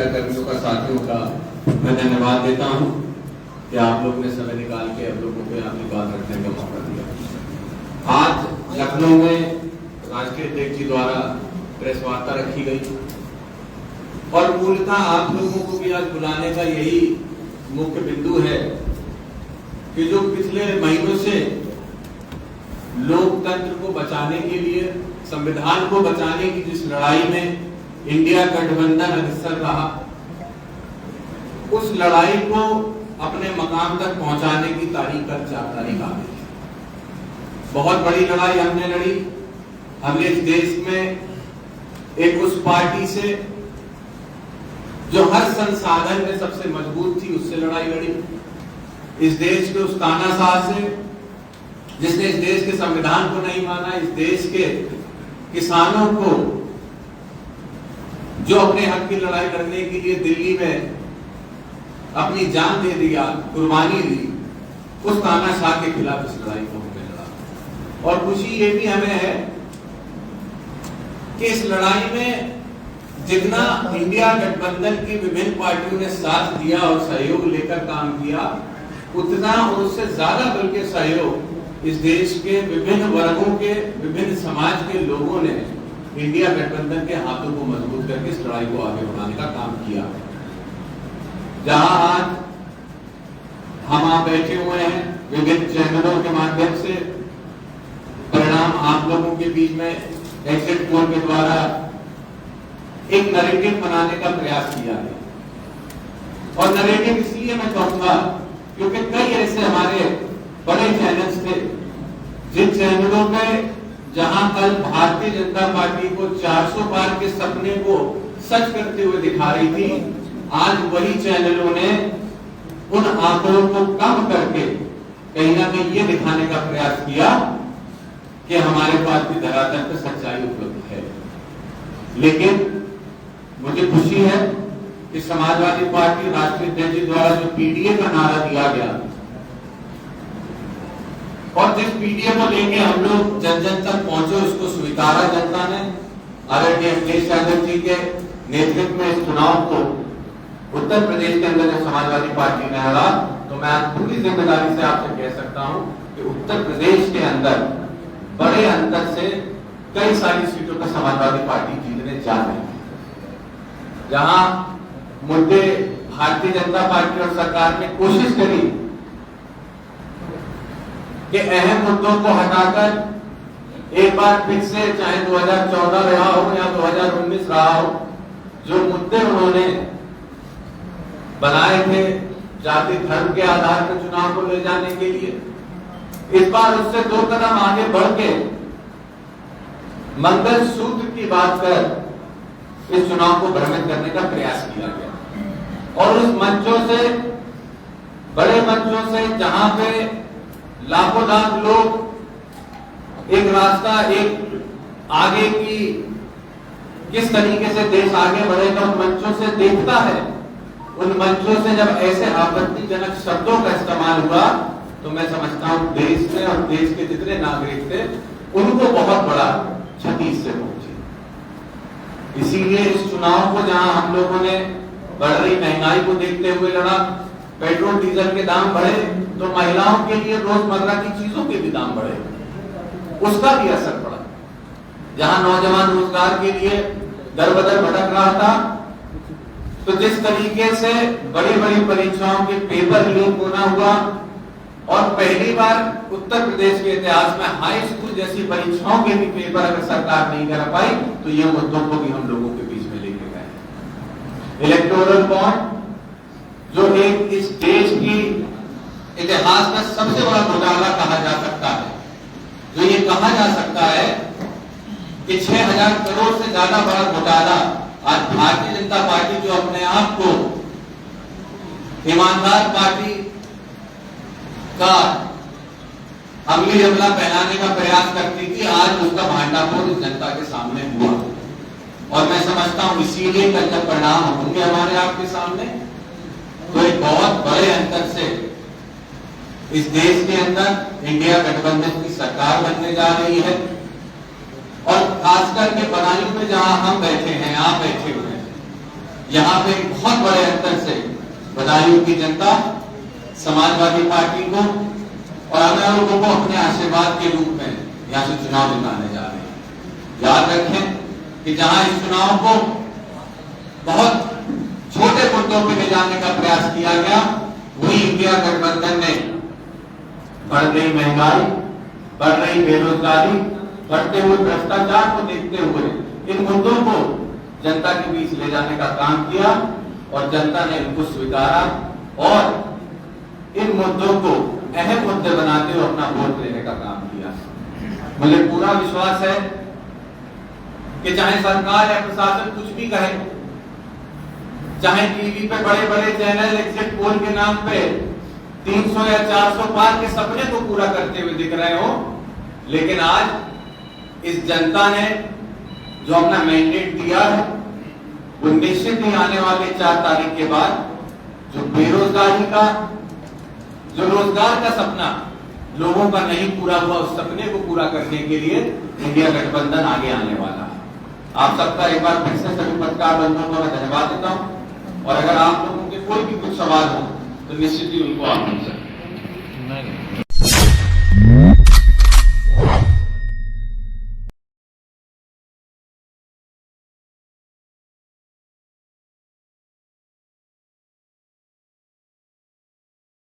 Media कर्मियों का, साथियों का मैं धन्यवाद देता हूं कि आप लोग ने समय निकाल के हम लोगों को अपनी बात रखने का मौका दिया। आज लखनऊ में राष्ट्रीय अध्यक्ष जी द्वारा प्रेस वार्ता रखी गई और मूलतः आप लोगों को भी आज बुलाने का यही मुख्य बिंदु है कि जो पिछले महीनों से लोकतंत्र को बचाने के लिए, संविधान को बचाने की जिस लड़ाई में इंडिया गठबंधन अग्रसर रहा, उस लड़ाई को अपने मकाम तक पहुंचाने की तारीख कल 4 तारीख आ गई। बहुत बड़ी लड़ाई हमने लड़ी। हमने इस देश में एक उस पार्टी से जो हर संसाधन में सबसे मजबूत थी, उससे लड़ाई लड़ी। इस देश के उस तानाशाह से जिसने इस देश के संविधान को नहीं माना, इस देश के किसानों को जो अपने हक की लड़ाई लड़ने के लिए दिल्ली में अपनी जान दे दिया, कुर्बानी दी, उस तानाशाह के खिलाफ इस लड़ाई को हमने लड़ा। और खुशी ये भी हमें है कि इस लड़ाई में जितना इंडिया गठबंधन की विभिन्न पार्टियों ने साथ दिया और सहयोग लेकर काम किया, उतना और उससे ज्यादा बल्कि सहयोग इस देश के विभिन्न वर्गों के, विभिन्न समाज के लोगों ने इंडिया गठबंधन के हाथों को मजबूत करके इस लड़ाई को आगे बढ़ाने का काम किया। जहां आज हम आप बैठे हुए हैं विभिन्न चैनलों के माध्यम से, परिणाम आप लोगों के बीच में एग्जिट पोल के द्वारा एक नैरेटिव बनाने का प्रयास किया है। और नैरेटिव इसलिए मैं कहूंगा क्योंकि कई ऐसे हमारे बड़े चैनल्स थे जिन चैनलों में जहां कल भारतीय जनता पार्टी को 400 पार के सपने को सच करते हुए दिखा रही थी, आज वही चैनलों ने उन आंकड़ों को कम करके कहीं ना कहीं ये दिखाने का प्रयास किया कि हमारे पास भी धरातल पर सच्चाई उपलब्ध है। लेकिन मुझे खुशी है कि समाजवादी पार्टी राष्ट्रीय अध्यक्ष जी द्वारा जो पीडीए का नारा दिया गया और जिस पीडीए को लेके हम लोग जन जन तक पहुंचे, उसको स्वीकारा जनता ने। आदरणीय अखिलेश यादव जी के नेतृत्व में इस चुनाव को उत्तर प्रदेश के अंदर समाजवादी पार्टी ने हरा, तो मैं आज पूरी जिम्मेदारी से आपसे कह सकता हूं कि उत्तर प्रदेश के अंदर बड़े अंतर से कई सारी सीटों पर समाजवादी पार्टी जीतने जा रही है। जहां मुद्दे भारतीय जनता पार्टी और सरकार ने कोशिश करी कि अहम मुद्दों को हटाकर एक बार फिर से, चाहे 2014 रहा हो या 2019 रहा हो, जो मुद्दे उन्होंने बनाए थे जाति धर्म के आधार पर चुनाव को ले जाने के लिए, इस बार उससे 2 कदम आगे बढ़ के मंगल सूत्र की बात कर इस चुनाव को भ्रमित करने का प्रयास किया गया। और उस मंचों से, बड़े मंचों से, जहां पे लाखों लाख लोग एक रास्ता, एक आगे की किस तरीके से देश आगे बढ़ेगा उन मंचों से देखता है, उन मंचों से जब ऐसे आपत्तिजनक शब्दों का इस्तेमाल हुआ तो मैं समझता हूं देश में और देश के जितने नागरिक थे उनको बहुत बड़ा क्षति इससे पहुंची। इसीलिए इस चुनाव को जहां हम लोगों ने बढ़ रही महंगाई को देखते हुए लड़ा, पेट्रोल डीजल के दाम बढ़े तो महिलाओं के लिए रोजमर्रा की चीजों के भी दाम बढ़े, उसका भी असर पड़ा। जहां नौजवान रोजगार के लिए दर बदर भटक रहा था, तो जिस तरीके से बड़ी बड़ी परीक्षाओं के पेपर लीक होना हुआ और पहली बार उत्तर प्रदेश के इतिहास में हाई स्कूल जैसी परीक्षाओं के भी पेपर अगर सरकार नहीं कर पाई, तो ये मुद्दों को भी हम लोगों के बीच में लेके गए। इलेक्टोरल बॉन्ड जो एक इस देश की इतिहास में सबसे बड़ा घोटाला कहा जा सकता है, जो ये कहा जा सकता है कि 6000 करोड़ से ज्यादा बड़ा घोटाला आज भारतीय जनता पार्टी जो अपने आप को ईमानदार पार्टी का अमली हमला पहनाने का प्रयास करती थी, आज उसका भांडाफोड़ इस जनता के सामने हुआ। और मैं समझता हूं इसीलिए कल जब परिणाम होंगे हमारे आपके सामने, तो एक बहुत बड़े अंतर से इस देश के अंदर इंडिया गठबंधन की सरकार बनने जा रही है। और खासकर के बदायूं में जहां हम बैठे हैं, आप बैठे हुए हैं, यहाँ पे बहुत बड़े अंतर से बदायूं की जनता समाजवादी पार्टी को और अन्य लोगों को अपने आशीर्वाद के रूप में यहाँ से चुनाव जिताने जा रहे हैं। याद रखें कि जहां इस चुनाव को बहुत छोटे मुद्दों पे ले जाने का प्रयास किया गया, वही इंडिया गठबंधन ने बढ़ रही महंगाई, बढ़ रही बेरोजगारी, बढ़ते हुए भ्रष्टाचार को देखते हुए इन मुद्दों को जनता के बीच ले जाने का काम किया और जनता ने इनको स्वीकारा और इन मुद्दों को अहम मुद्दे बनाते हुए अपना वोट लेने का काम किया। मुझे पूरा विश्वास है कि चाहे सरकार या प्रशासन कुछ भी कहे, चाहे टीवी पे बड़े बड़े चैनल एग्जिट पोल के नाम पे 300 या 400 पार के सपने को पूरा करते हुए दिख रहे हो, लेकिन आज इस जनता ने जो अपना मैंडेट दिया है वो निश्चित ही आने वाले 4 तारीख के बाद जो बेरोजगारी का, जो रोजगार का सपना लोगों का नहीं पूरा हुआ, उस सपने को पूरा करने के लिए इंडिया गठबंधन आगे आने वाला है। आप सबका एक बार फिर से सभी पत्रकार बंधुओं को मैं धन्यवाद देता हूं और अगर आप लोगों के कोई भी कुछ सवाल हो तो निश्चित ही उनको आप पूछ सकते हैं।